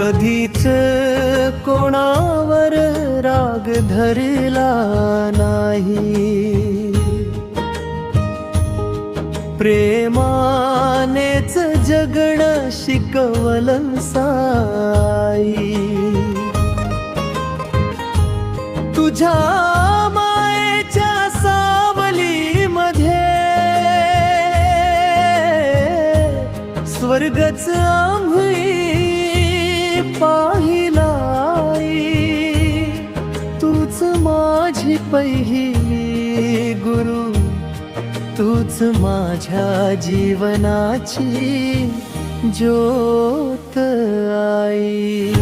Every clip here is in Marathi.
कधीच कोणावर राग धरला नाही, प्रेमानेच जगणं शिकवलं साई. तुझ्या मायेच्या सावलीमध्ये स्वर्गच आम्ही पाहिलाय. तूच माझी पहिली गुरु, तूच माझ्या जीवनाची ज्योत आई.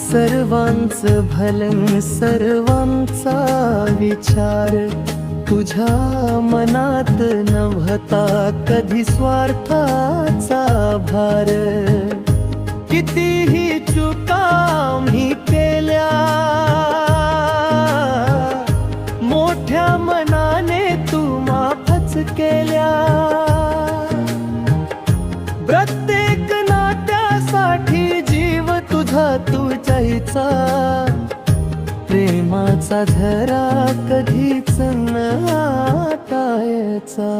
सर्वांचं भलं सर्वांचा विचार तुझ्या मनात नव्हता कधी स्वार्थाचा भार. कितीही चुका मी केल्या मोठ्या मनाने तू माफच केल्या. प्रत्येक नात्यासाठी जीव तुझा तू जायचा, प्रेमाचा झरा कधीच न आटायचा.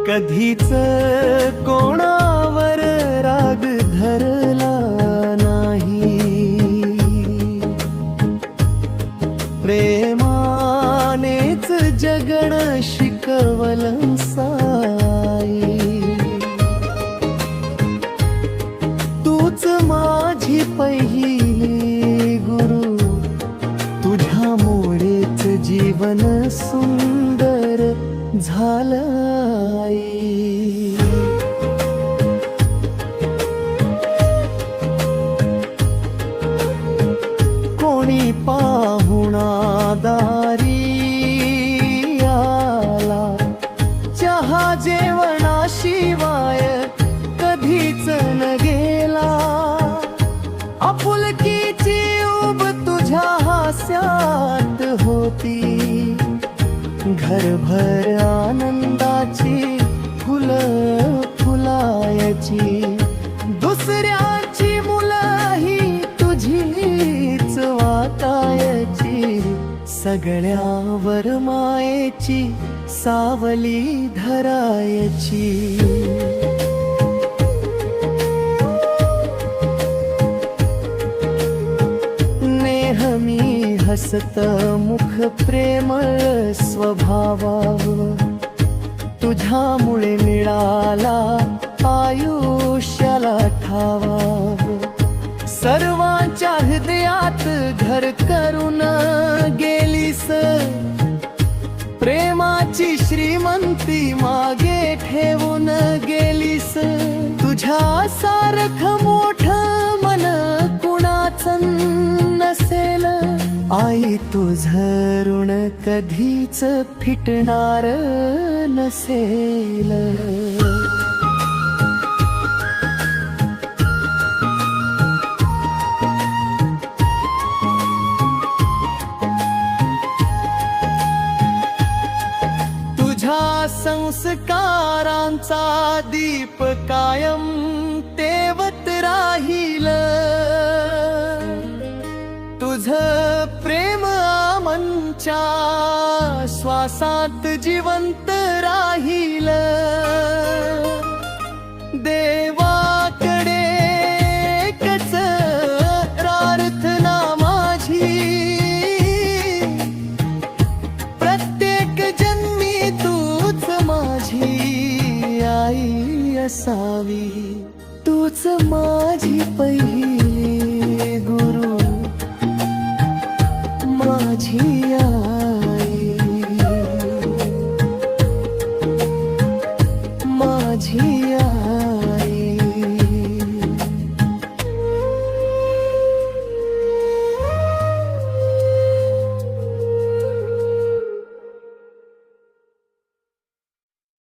कधीच कोणावर राग धरला नाही, प्रेमानेच जगणं शिकवलं साई. तूच माझी पहिली गुरु, तुझ्यामुळेच जीवन सुंदर झालं आई. कोणी पाहुणा दारी आला, चहा जेवणाशिवाय कधीच न गेला. आपुलकीची उब तुझ्या हास्यात होती, घरभर आनंदाची फुलं फुलायची. दुसऱ्याची मुलंही तुझीच वाटायची, सगळ्यावर मायेची सावली धरायची. नेहमी हसत मुख प्रेमळ स्वभावावर, तुझ्यामुळे मिळाला आयुष्याला ठावा. सर्वांच्या हृदयात घर करून गेलीस, प्रेमाची श्रीमंती मागे ठेवून गेलीस. तुझ्या सारखं मोठं मन कुणाचं नसेल आई, तुझं ऋण कधीच फिटणार नसेल. तुझ्या संस्कारांचा दीप कायम तेवत राहील, तुझं प्रेम आमच्या श्वासात जिवंत राहील. देवाकडे एकच प्रार्थना माझी, प्रत्येक जन्मी तूच माझी आई असावी. तूच माझी पहिली